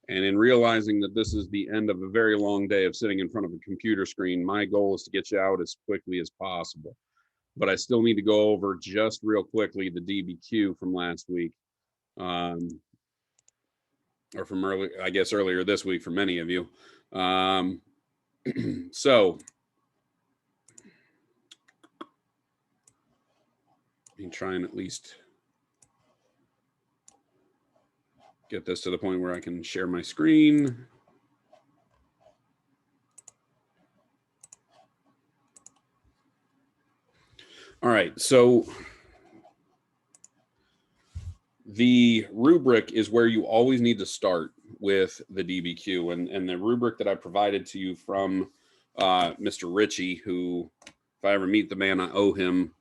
And in realizing that this is the end of a very long day of sitting in front of a computer screen, my goal is to get you out as quickly as possible. But I still need to go over just real quickly the DBQ from last week, um, or from early, I guess earlier this week for many of you. Um, so let me try and at least get this to the point where I can share my screen. All right, so the rubric is where you always need to start with the DBQ, and the rubric that I provided to you from Mr. Ritchie, who, if I ever meet the man, I owe him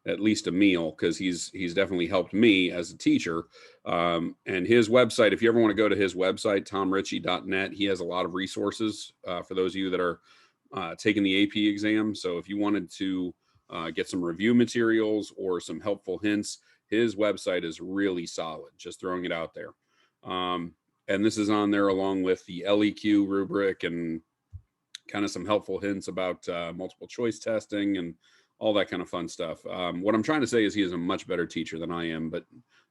at least a meal, because he's definitely helped me as a teacher. And his website, if you ever want to go to his website, tomritchie.net, he has a lot of resources for those of you that are taking the AP exam. So if you wanted to get some review materials or some helpful hints, his website is really solid, just throwing it out there. And this is on there along with the LEQ rubric and kind of some helpful hints about multiple choice testing and all that kind of fun stuff. What I'm trying to say is he is a much better teacher than I am, but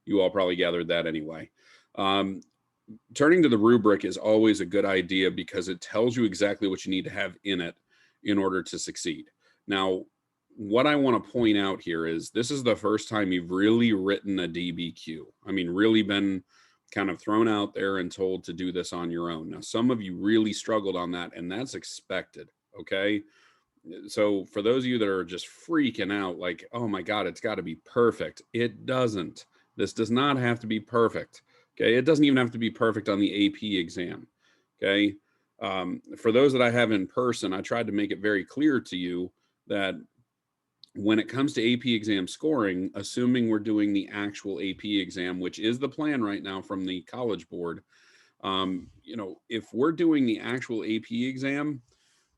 you all probably gathered that anyway. Turning to the rubric is always a good idea because it tells you exactly what you need to have in it in order to succeed. Now, what I want to point out here is this is the first time you've really written a DBQ. I mean, really been kind of thrown out there and told to do this on your own. Now, some of you really struggled on that, and that's expected, okay? So for those of you that are just freaking out, like, oh my God, it's got to be perfect. It doesn't. This does not have to be perfect, okay? It doesn't even have to be perfect on the AP exam, okay? For those that I have in person, I tried to make it very clear to you that when it comes to AP exam scoring, assuming we're doing the actual AP exam, which is the plan right now from the College Board, if we're doing the actual AP exam,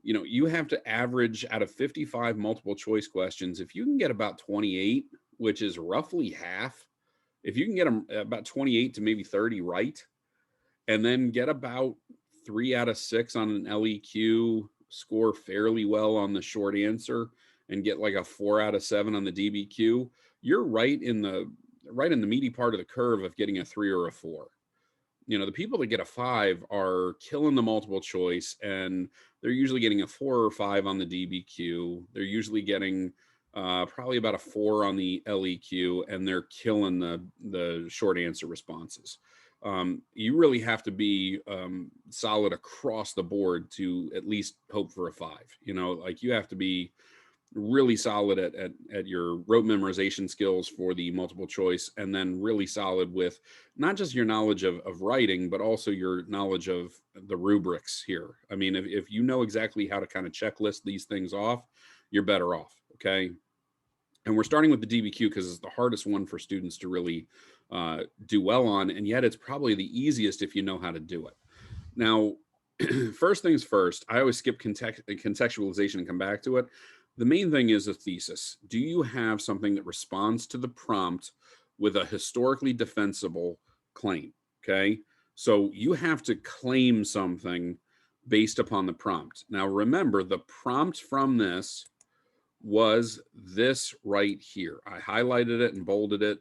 you have to average out of 55 multiple choice questions. If you can get about 28, which is roughly half, if you can get them about 28 to maybe 30 right, and then get about 3 out of 6 on an LEQ, score fairly well on the short answer, and get like a 4 out of 7 on the DBQ, you're right in the meaty part of the curve of getting a 3 or a 4. The people that get a 5 are killing the multiple choice, and they're usually getting a 4 or 5 on the DBQ. They're usually getting probably about a 4 on the LEQ, and they're killing the short answer responses. You really have to be solid across the board to at least hope for a 5. Like you have to be really solid at your rote memorization skills for the multiple choice, and then really solid with not just your knowledge of writing, but also your knowledge of the rubrics here. I mean, if you know exactly how to kind of checklist these things off, you're better off, okay? And we're starting with the DBQ because it's the hardest one for students to really do well on, and yet it's probably the easiest if you know how to do it. Now, first things first, I always skip contextualization and come back to it. The main thing is a thesis. Do you have something that responds to the prompt with a historically defensible claim? Okay. So you have to claim something based upon the prompt. Now, remember, the prompt from this was this right here. I highlighted it and bolded it,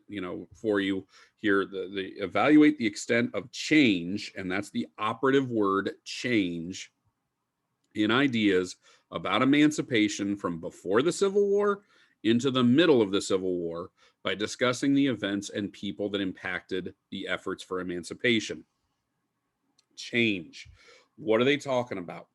for you here. The evaluate the extent of change, and that's the operative word, change, in ideas about emancipation from before the Civil War into the middle of the Civil War by discussing the events and people that impacted the efforts for emancipation. Change. What are they talking about?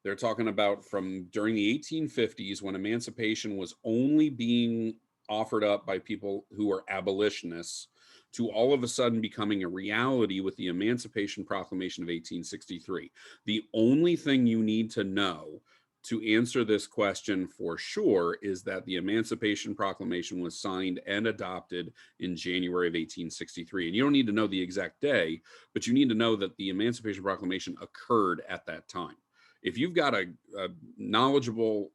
They're talking about from during the 1850s, when emancipation was only being offered up by people who were abolitionists, to all of a sudden becoming a reality with the Emancipation Proclamation of 1863. The only thing you need to know to answer this question for sure is that the Emancipation Proclamation was signed and adopted in January of 1863. And you don't need to know the exact day, but you need to know that the Emancipation Proclamation occurred at that time. If you've got a knowledgeable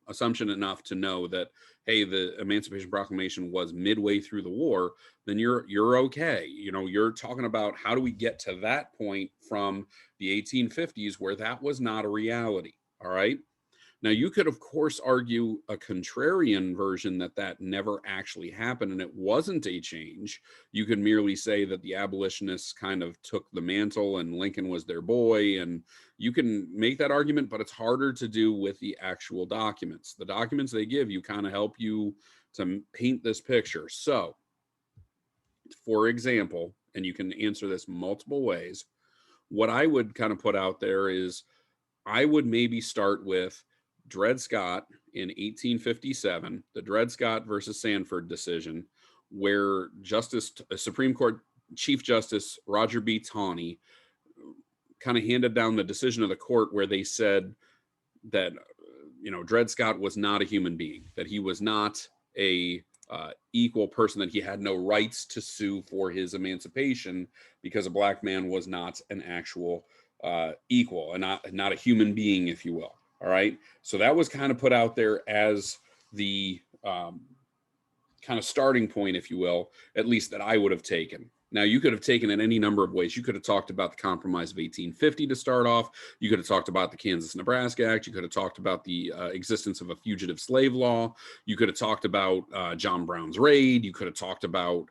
assumption enough to know that, hey, the Emancipation Proclamation was midway through the war, then you're okay. You know, you're talking about how do we get to that point from the 1850s where that was not a reality. All right. Now, you could, of course, argue a contrarian version that that never actually happened and it wasn't a change. You could merely say that the abolitionists kind of took the mantle and Lincoln was their boy. And you can make that argument, but it's harder to do with the actual documents. The documents they give you kind of help you to paint this picture. So, for example, and you can answer this multiple ways, what I would kind of put out there is I would maybe start with Dred Scott in 1857, the Dred Scott versus Sanford decision, where Supreme Court Chief Justice Roger B. Taney kind of handed down the decision of the court where they said that, you know, Dred Scott was not a human being, that he was not a equal person, that he had no rights to sue for his emancipation because a black man was not an actual equal and not a human being, if you will. All right. So that was kind of put out there as the kind of starting point, if you will, at least that I would have taken. Now, you could have taken it any number of ways. You could have talked about the Compromise of 1850 to start off. You could have talked about the Kansas-Nebraska Act. You could have talked about the existence of a fugitive slave law. You could have talked about John Brown's raid. You could have talked about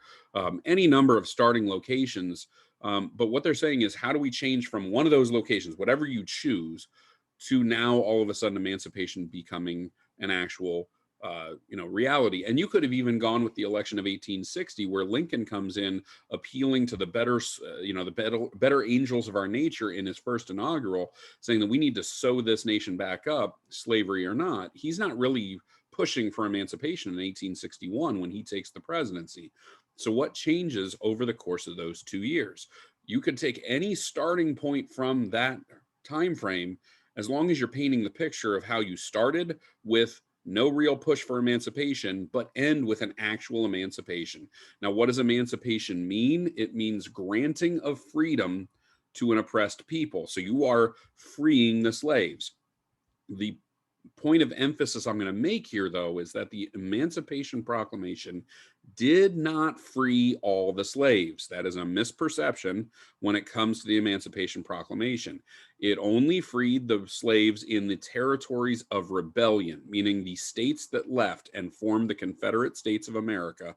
any number of starting locations. But what they're saying is, how do we change from one of those locations, whatever you choose, to now all of a sudden emancipation becoming an actual reality? And you could have even gone with the election of 1860, where Lincoln comes in appealing to the better, the better angels of our nature in his first inaugural, saying that we need to sew this nation back up, slavery or not. He's not really pushing for emancipation in 1861 when he takes the presidency. So what changes over the course of those 2 years? You could take any starting point from that time frame, as long as you're painting the picture of how you started with no real push for emancipation, but end with an actual emancipation. Now, what does emancipation mean? It means granting of freedom to an oppressed people. So you are freeing the slaves. The point of emphasis I'm going to make here, though, is that the Emancipation Proclamation did not free all the slaves. That is a misperception when it comes to the Emancipation Proclamation. It only freed the slaves in the territories of rebellion, meaning the states that left and formed the Confederate States of America.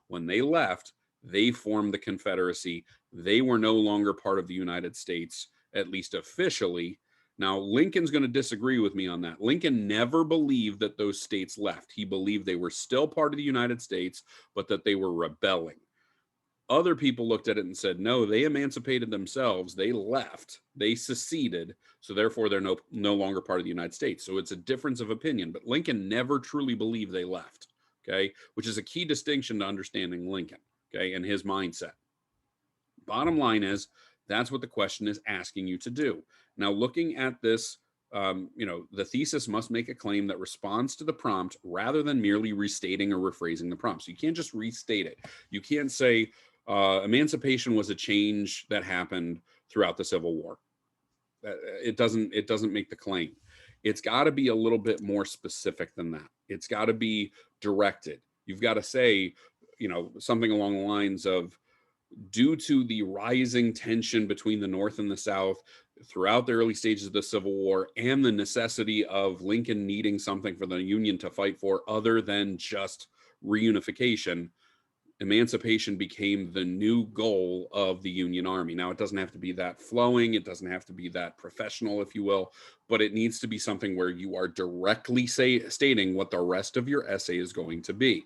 When they left, they formed the Confederacy. They were no longer part of the United States, at least officially. Now, Lincoln's going to disagree with me on that. Lincoln never believed that those states left. He believed they were still part of the United States, but that they were rebelling. Other people looked at it and said, no, they emancipated themselves. They left. They seceded. So therefore, they're no longer part of the United States. So it's a difference of opinion. But Lincoln never truly believed they left, okay, which is a key distinction to understanding Lincoln, okay, and his mindset. Bottom line is, that's what the question is asking you to do. Now, looking at this, the thesis must make a claim that responds to the prompt rather than merely restating or rephrasing the prompt. So you can't just restate it. You can't say emancipation was a change that happened throughout the Civil War. It doesn't make the claim. It's got to be a little bit more specific than that. It's got to be directed. You've got to say, something along the lines of, due to the rising tension between the North and the South throughout the early stages of the Civil War and the necessity of Lincoln needing something for the Union to fight for other than just reunification, emancipation became the new goal of the Union Army. Now, it doesn't have to be that flowing. It doesn't have to be that professional, if you will, but it needs to be something where you are directly stating what the rest of your essay is going to be.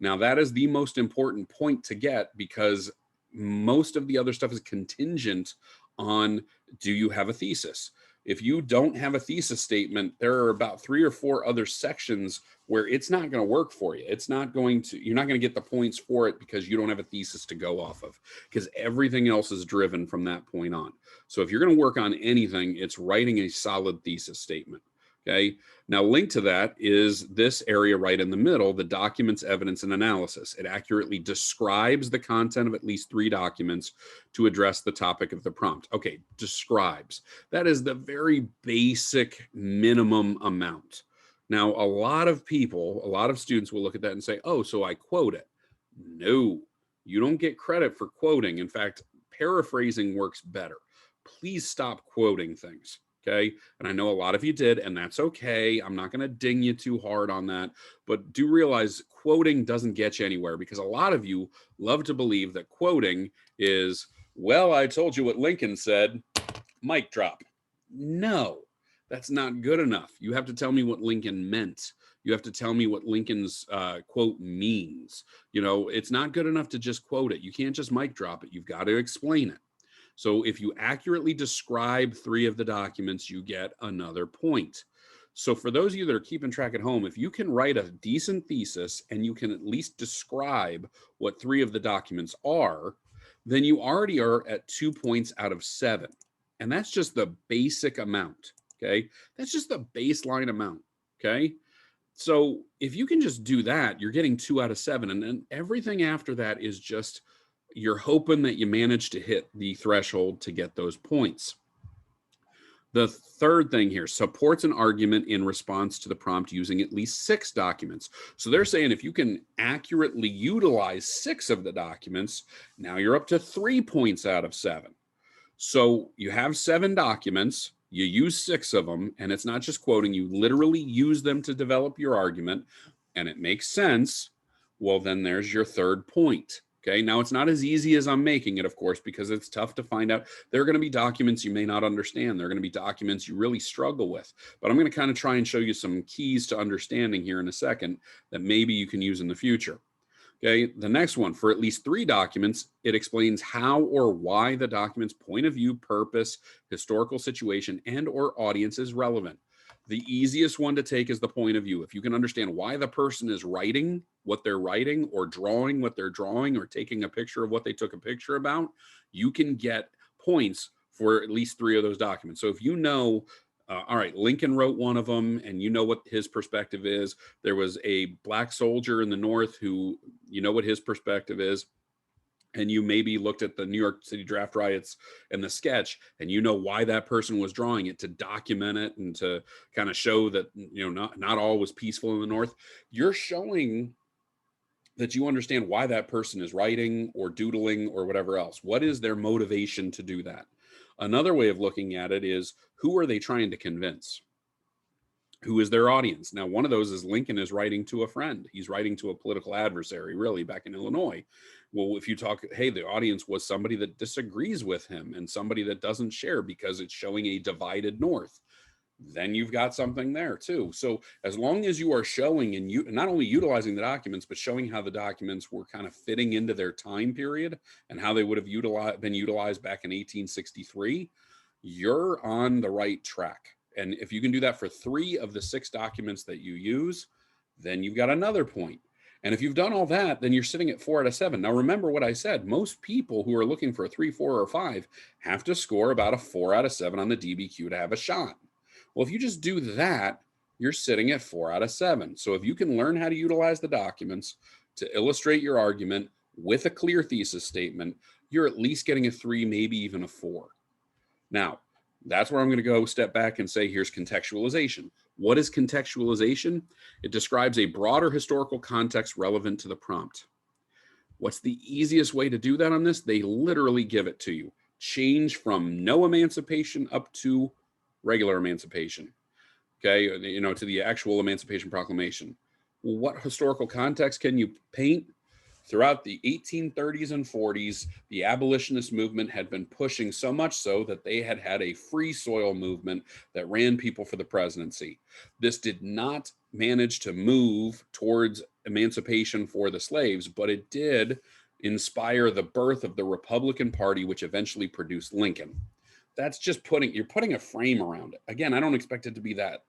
Now, that is the most important point to get, because most of the other stuff is contingent on, do you have a thesis? If you don't have a thesis statement, there are about 3 or 4 other sections where it's not going to work for you. You're not going to get the points for it because you don't have a thesis to go off of, because everything else is driven from that point on. So if you're going to work on anything, it's writing a solid thesis statement. Okay. Now, linked to that is this area right in the middle, the documents, evidence, and analysis. It accurately describes the content of at least 3 documents to address the topic of the prompt. Okay, describes. That is the very basic minimum amount. Now, a lot of people, a lot of students will look at that and say, oh, so I quote it. No, you don't get credit for quoting. In fact, paraphrasing works better. Please stop quoting things. Okay. And I know a lot of you did, and that's okay. I'm not going to ding you too hard on that. But do realize quoting doesn't get you anywhere, because a lot of you love to believe that quoting is, well, I told you what Lincoln said, mic drop. No, that's not good enough. You have to tell me what Lincoln meant. You have to tell me what Lincoln's quote means. You know, it's not good enough to just quote it. You can't just mic drop it. You've got to explain it. So if you accurately describe 3 of the documents, you get another point. So for those of you that are keeping track at home, if you can write a decent thesis and you can at least describe what 3 of the documents are, then you already are at 2 points out of 7. And that's just the basic amount. Okay. That's just the baseline amount. Okay. So if you can just do that, you're getting 2 out of 7. And then everything after that is just, you're hoping that you manage to hit the threshold to get those points. The third thing here, supports an argument in response to the prompt using at least 6 documents. So they're saying if you can accurately utilize 6 of the documents, now you're up to 3 points out of 7. So you have 7 documents, you use 6 of them, and it's not just quoting, you literally use them to develop your argument, and it makes sense. Well, then there's your third point. Okay, now it's not as easy as I'm making it, of course, because it's tough to find out. There are going to be documents you may not understand. There are going to be documents you really struggle with. But I'm going to kind of try and show you some keys to understanding here in a second that maybe you can use in the future. Okay, the next one, for at least 3 documents, it explains how or why the document's point of view, purpose, historical situation, and or audience is relevant. The easiest one to take is the point of view. If you can understand why the person is writing what they're writing, or drawing what they're drawing, or taking a picture of what they took a picture about, you can get points for at least 3 of those documents. So if you know, all right, Lincoln wrote one of them, and you know what his perspective is. There was a black soldier in the North who, you know what his perspective is, and you maybe looked at the New York City draft riots and the sketch, and you know why that person was drawing it, to document it and to kind of show that, you know, not all was peaceful in the North. You're showing that you understand why that person is writing or doodling or whatever else. What is their motivation to do that? Another way of looking at it is, who are they trying to convince? Who is their audience? Now, one of those is Lincoln is writing to a friend. He's writing to a political adversary, really, back in Illinois. Well, if you talk, hey, the audience was somebody that disagrees with him and somebody that doesn't share because it's showing a divided North, then you've got something there too. So as long as you are showing, and you not only utilizing the documents, but showing how the documents were kind of fitting into their time period and how they would have been utilized back in 1863, you're on the right track. And if you can do that for 3 of the 6 documents that you use, then you've got another point. And if you've done all that, then you're sitting at 4 out of 7. Now, remember what I said. Most people who are looking for a 3, 4, or 5 have to score about a 4 out of 7 on the DBQ to have a shot. Well, if you just do that, you're sitting at 4 out of 7. So if you can learn how to utilize the documents to illustrate your argument with a clear thesis statement, you're at least getting a 3, maybe even a 4. Now, that's where I'm going to go step back and say, here's contextualization. What is contextualization? It describes a broader historical context relevant to the prompt. What's the easiest way to do that on this? They literally give it to you. Change from no emancipation up to regular emancipation. Okay, you know, to the actual Emancipation Proclamation. Well, what historical context can you paint? Throughout the 1830s and 40s, the abolitionist movement had been pushing so much so that they had had a free soil movement that ran people for the presidency. This did not manage to move towards emancipation for the slaves, but it did inspire the birth of the Republican Party, which eventually produced Lincoln. That's just you're putting a frame around it. Again, I don't expect it to be that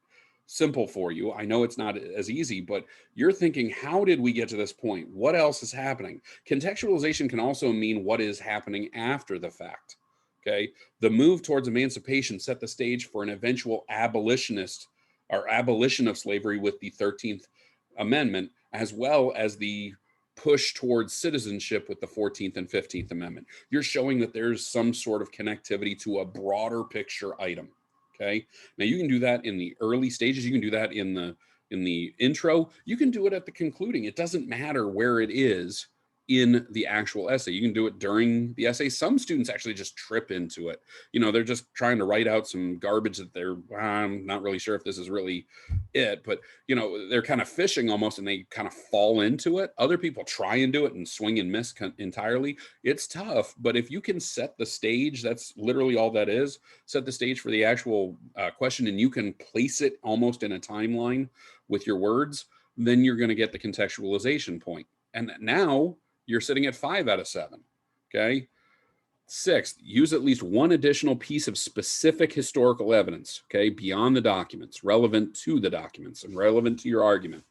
simple for you. I know it's not as easy, but you're thinking, how did we get to this point? What else is happening? Contextualization can also mean what is happening after the fact. Okay. The move towards emancipation set the stage for an eventual abolitionist or abolition of slavery with the 13th Amendment, as well as the push towards citizenship with the 14th and 15th Amendment. You're showing that there's some sort of connectivity to a broader picture item. Okay. Now you can do that in the early stages. You can do that in in the intro. You can do it at the concluding. It doesn't matter where it is in the actual essay. You can do it during the essay. Some students actually just trip into it. You know, they're just trying to write out some garbage that I'm not really sure if this is really it, but you know, they're kind of fishing almost, and they kind of fall into it. Other people try and do it and swing and miss entirely. It's tough, but if you can set the stage, that's literally all that is. Set the stage for the actual question, and you can place it almost in a timeline with your words, then you're going to get the contextualization point. And now you're sitting at 5 out of 7. Okay. Sixth, use at least one additional piece of specific historical evidence, okay, beyond the documents, relevant to the documents and relevant to your argument.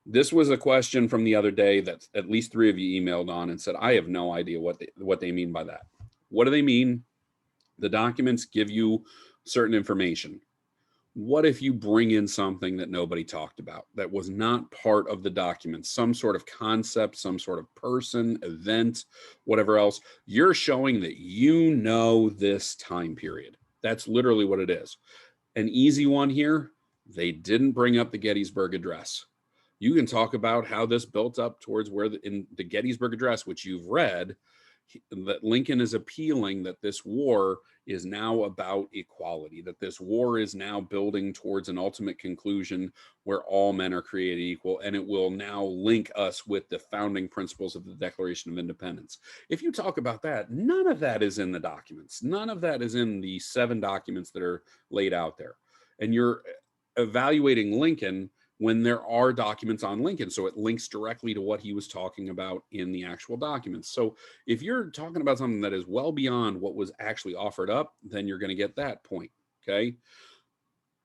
This was a question from the other day that at least 3 of you emailed on and said, I have no idea what they mean by that. What do they mean? The documents give you certain information. What if you bring in something that nobody talked about, that was not part of the document, some sort of concept, some sort of person, event, whatever else? You're showing that you know this time period. That's literally what it is. An easy one here, they didn't bring up the Gettysburg Address. You can talk about how this built up towards where in the Gettysburg Address, which you've read, that Lincoln is appealing that this war is now about equality, that this war is now building towards an ultimate conclusion where all men are created equal, and it will now link us with the founding principles of the Declaration of Independence. If you talk about that, none of that is in the documents. None of that is in the 7 documents that are laid out there. And you're evaluating Lincoln when there are documents on Lincoln. So it links directly to what he was talking about in the actual documents. So if you're talking about something that is well beyond what was actually offered up, then you're going to get that point. Okay.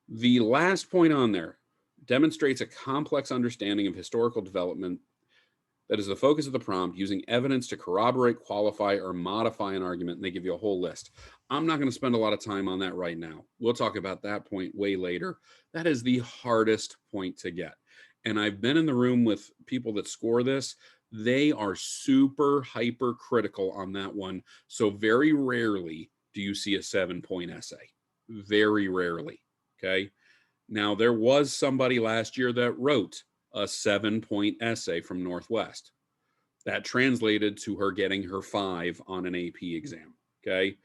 The last point on there demonstrates a complex understanding of historical development that is the focus of the prompt, using evidence to corroborate, qualify, or modify an argument. And they give you a whole list. I'm not going to spend a lot of time on that right now. We'll talk about that point way later. That is the hardest point to get. And I've been in the room with people that score this. They are super hyper critical on that one. So very rarely do you see a 7-point essay. Very rarely. Okay. Now, there was somebody last year that wrote a 7-point essay from Northwest. That translated to her getting her 5 on an AP exam. Okay.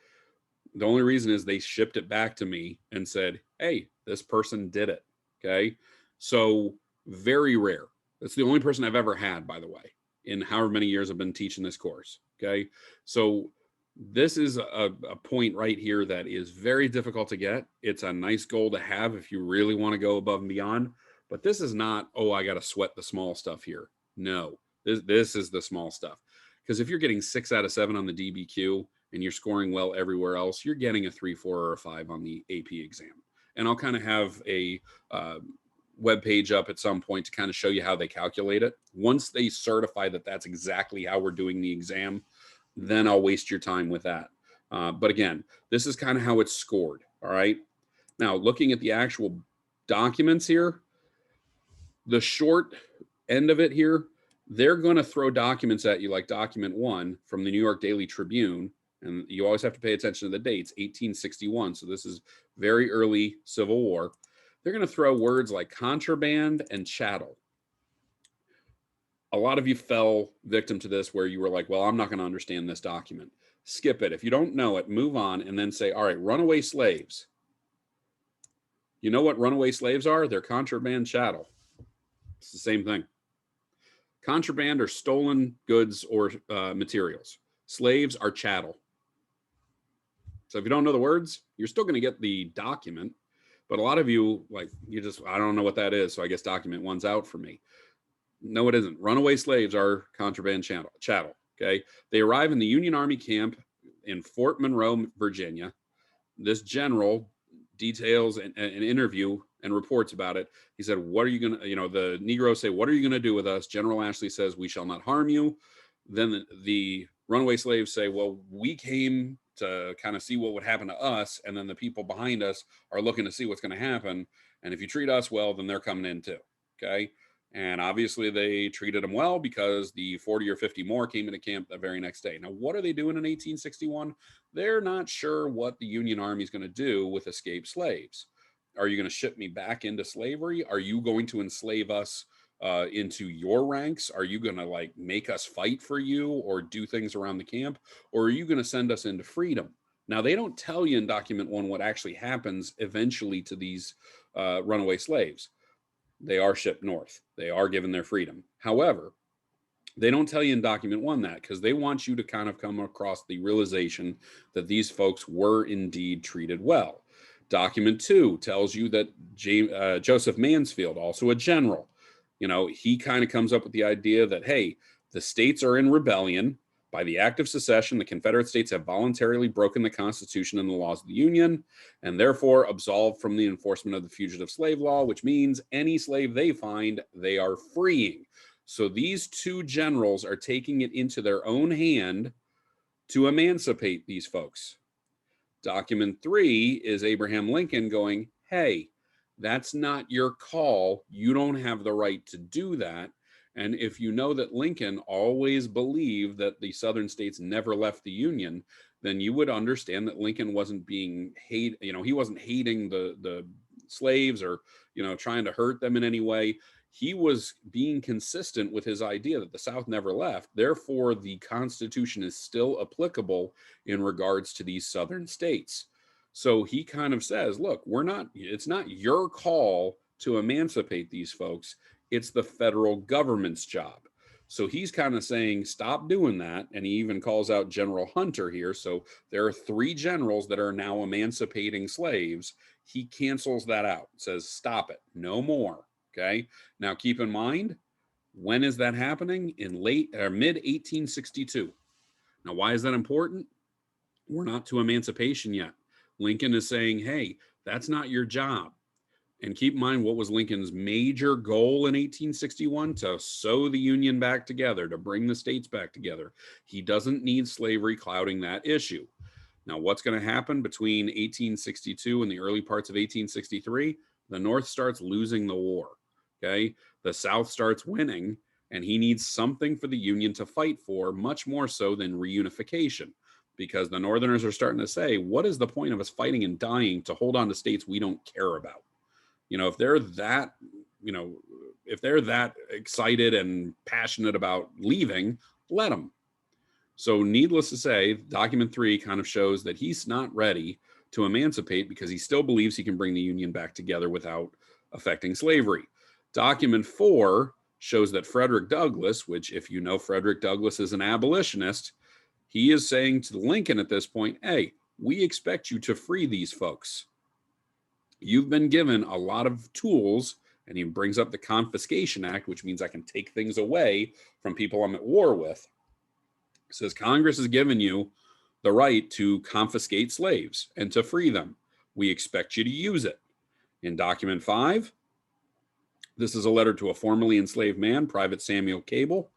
The only reason is they shipped it back to me and said, hey, this person did it. Okay. So very rare. That's the only person I've ever had, by the way, in however many years I've been teaching this course. Okay. So this is a point right here that is very difficult to get. It's a nice goal to have if you really want to go above and beyond. But this is not, oh, I got to sweat the small stuff here. No, this is the small stuff. Because if you're getting 6 out of 7 on the DBQ and you're scoring well everywhere else, you're getting a 3, 4, or a 5 on the AP exam. And I'll kind of have a web page up at some point to kind of show you how they calculate it. Once they certify that that's exactly how we're doing the exam, then I'll waste your time with that. But again, this is kind of how it's scored. All right. Now, looking at the actual documents here, the short end of it here, they're going to throw documents at you like document 1 from the New York Daily Tribune. And you always have to pay attention to the dates, 1861. So this is very early Civil War. They're going to throw words like contraband and chattel. A lot of you fell victim to this where you were like, well, I'm not going to understand this document. Skip it. If you don't know it, move on and then say, all right, runaway slaves. You know what runaway slaves are? They're contraband chattel. It's the same thing. Contraband are stolen goods or materials. Slaves are chattel. So if you don't know the words, you're still going to get the document. But a lot of you, like, I don't know what that is. So I guess document 1's out for me. No, it isn't. Runaway slaves are contraband chattel. Okay. They arrive in the Union Army camp in Fort Monroe, Virginia. This general details an interview and reports about it. He said, what are you going to, the Negroes say, what are you going to do with us? General Ashley says, we shall not harm you. Then the runaway slaves say, well, we came to kind of see what would happen to us. And then the people behind us are looking to see what's going to happen. And if you treat us well, then they're coming in too. Okay. And obviously they treated them well because the 40 or 50 more came into camp the very next day. Now, what are they doing in 1861? They're not sure what the Union Army is going to do with escaped slaves. Are you going to ship me back into slavery? Are you going to enslave us into your ranks? Are you going to like make us fight for you or do things around the camp? Or are you going to send us into freedom? Now, they don't tell you in document 1 what actually happens eventually to these runaway slaves. They are shipped north. They are given their freedom. However, they don't tell you in document 1 that, because they want you to kind of come across the realization that these folks were indeed treated well. Document 2 tells you that Joseph Mansfield, also a general, he kind of comes up with the idea that, hey, the states are in rebellion. By the act of secession, the Confederate States have voluntarily broken the Constitution and the laws of the Union, and therefore absolved from the enforcement of the fugitive slave law, which means any slave they find, they are freeing. So these 2 generals are taking it into their own hand to emancipate these folks. Document 3 is Abraham Lincoln going, hey, that's not your call. You don't have the right to do that. And if you know that Lincoln always believed that the Southern states never left the Union, then you would understand that Lincoln wasn't being he wasn't hating the slaves or, trying to hurt them in any way. He was being consistent with his idea that the South never left. Therefore, the Constitution is still applicable in regards to these Southern states. So he kind of says, look, it's not your call to emancipate these folks. It's the federal government's job. So he's kind of saying, stop doing that. And he even calls out General Hunter here. So there are 3 generals that are now emancipating slaves. He cancels that out, says, stop it, no more. Okay. Now keep in mind, when is that happening? In mid 1862. Now, why is that important? We're not to emancipation yet. Lincoln is saying, hey, that's not your job. And keep in mind, what was Lincoln's major goal in 1861? To sew the Union back together, to bring the states back together. He doesn't need slavery clouding that issue. Now, what's going to happen between 1862 and the early parts of 1863? The North starts losing the war. Okay. The South starts winning, and he needs something for the Union to fight for, much more so than reunification, because the Northerners are starting to say, what is the point of us fighting and dying to hold on to states we don't care about? If they're that, if they're that excited and passionate about leaving, let them. So needless to say, document 3 kind of shows that he's not ready to emancipate because he still believes he can bring the Union back together without affecting slavery. Document 4 shows that Frederick Douglass, which if you know Frederick Douglass is an abolitionist, he is saying to Lincoln at this point, hey, we expect you to free these folks. You've been given a lot of tools, and he brings up the Confiscation Act, which means I can take things away from people I'm at war with. It says Congress has given you the right to confiscate slaves and to free them. We expect you to use it. In document 5, this is a letter to a formerly enslaved man, Private Samuel Cable.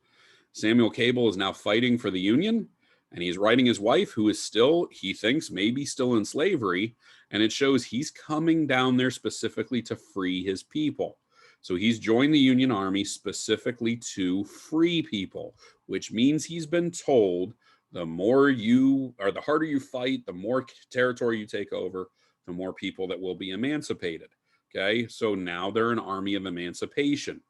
Samuel Cable is now fighting for the Union, and he's writing his wife, who is still, he thinks, maybe still in slavery, and it shows he's coming down there specifically to free his people. So he's joined the Union Army specifically to free people, which means he's been told the harder you fight, the more territory you take over, the more people that will be emancipated. Okay, so now they're an army of emancipation.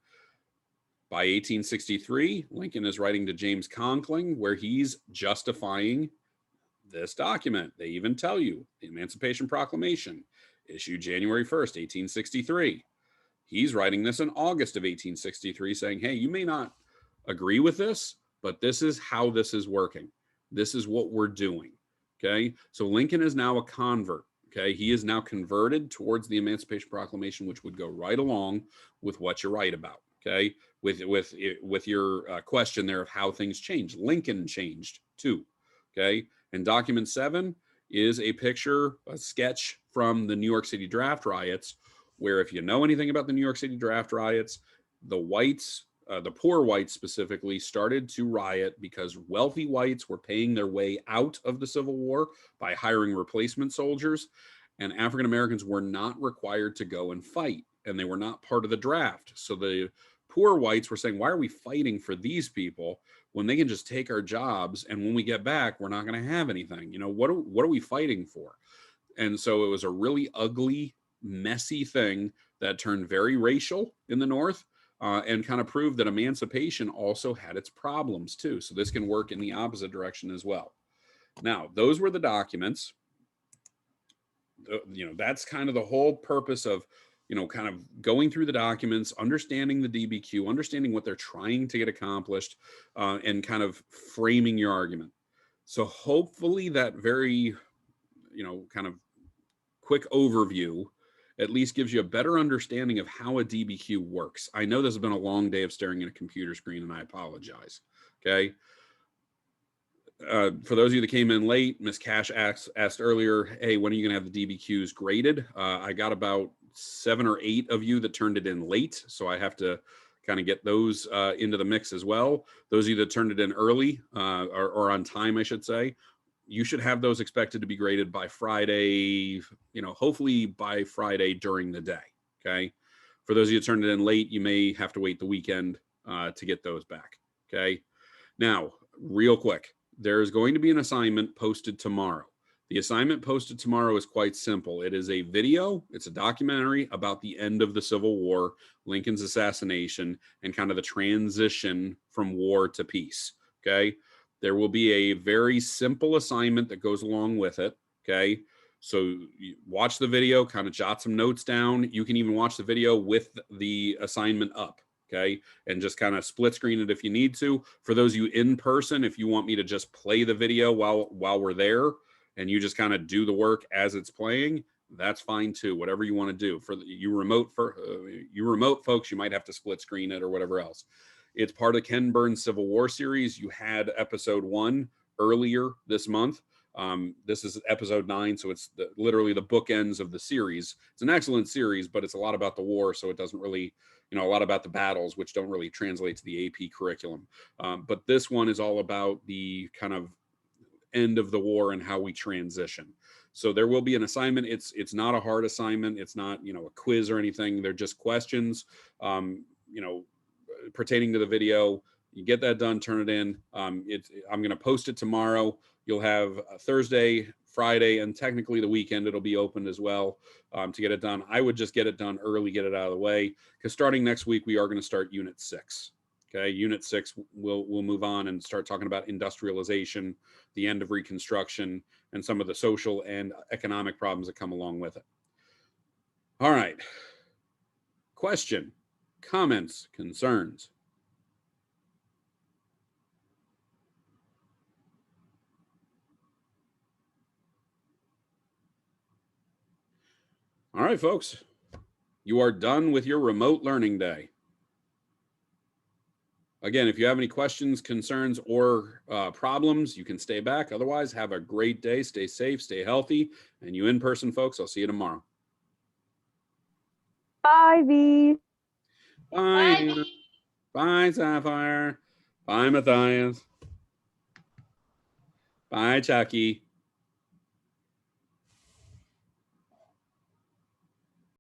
By 1863, Lincoln is writing to James Conkling, where he's justifying this document. They even tell you the Emancipation Proclamation, issued January 1st, 1863. He's writing this in August of 1863, saying, hey, you may not agree with this, but this is how this is working. This is what we're doing. Okay, so Lincoln is now a convert. Okay, he is now converted towards the Emancipation Proclamation, which would go right along with what you write about. Okay, with your question there of how things changed. Lincoln changed too. Okay, and document 7 is a sketch from the New York City draft riots, where if you know anything about the New York City draft riots, the whites, the poor whites specifically, started to riot because wealthy whites were paying their way out of the Civil War by hiring replacement soldiers, and African Americans were not required to go and fight, and they were not part of the draft. So the poor whites were saying, why are we fighting for these people when they can just take our jobs, and when we get back, we're not going to have anything? What are we fighting for? And so it was a really ugly messy thing that turned very racial in the North, and kind of proved that emancipation also had its problems too. So this can work in the opposite direction as well. Now, those were the documents. That's kind of the whole purpose of, kind of going through the documents, understanding the DBQ, understanding what they're trying to get accomplished, and kind of framing your argument. So hopefully that very, kind of quick overview at least gives you a better understanding of how a DBQ works. I know this has been a long day of staring at a computer screen, and I apologize. Okay. For those of you that came in late, Miss Cash asked earlier, hey, when are you going to have the DBQs graded? I got about 7 or 8 of you that turned it in late, so I have to kind of get those into the mix as well. Those of you that turned it in early, or on time, I should say, you should have those expected to be graded by Friday, hopefully by Friday during the day, okay? For those of you that turned it in late, you may have to wait the weekend to get those back, okay? Now, real quick, there's going to be an assignment posted tomorrow. The assignment posted tomorrow is quite simple. It is a video. It's a documentary about the end of the Civil War, Lincoln's assassination, and kind of the transition from war to peace, okay? There will be a very simple assignment that goes along with it, okay? So you watch the video, kind of jot some notes down. You can even watch the video with the assignment up, okay? And just kind of split screen it if you need to. For those of you in person, if you want me to just play the video while we're there and you just kind of do the work as it's playing, that's fine too. Whatever you want to do. For you remote folks, you might have to split screen it or whatever else. It's part of Ken Burns' Civil War series. You had episode 1 earlier this month. This is episode 9, so it's literally the bookends of the series. It's an excellent series, but it's a lot about the war, so it doesn't really, a lot about the battles, which don't really translate to the AP curriculum. But this one is all about the kind of end of the war and how we transition. So there will be an assignment. It's not a hard assignment. It's not, a quiz or anything. They're just questions, pertaining to the video. You get that done, turn it in. I'm going to post it tomorrow. You'll have Thursday, Friday, and technically the weekend it'll be opened as well to get it done. I would just get it done early, get it out of the way, because starting next week we are going to start Unit 6. Okay, Unit 6 we'll move on and start talking about industrialization, the end of Reconstruction, and some of the social and economic problems that come along with it. All right. Question, comments, concerns? All right, folks, you are done with your remote learning day. Again, if you have any questions, concerns, or problems, you can stay back. Otherwise, have a great day. Stay safe, stay healthy. And you in-person folks, I'll see you tomorrow. Bye, V. Bye, Nina. Bye, Sapphire. Bye, Matthias. Bye, Chucky.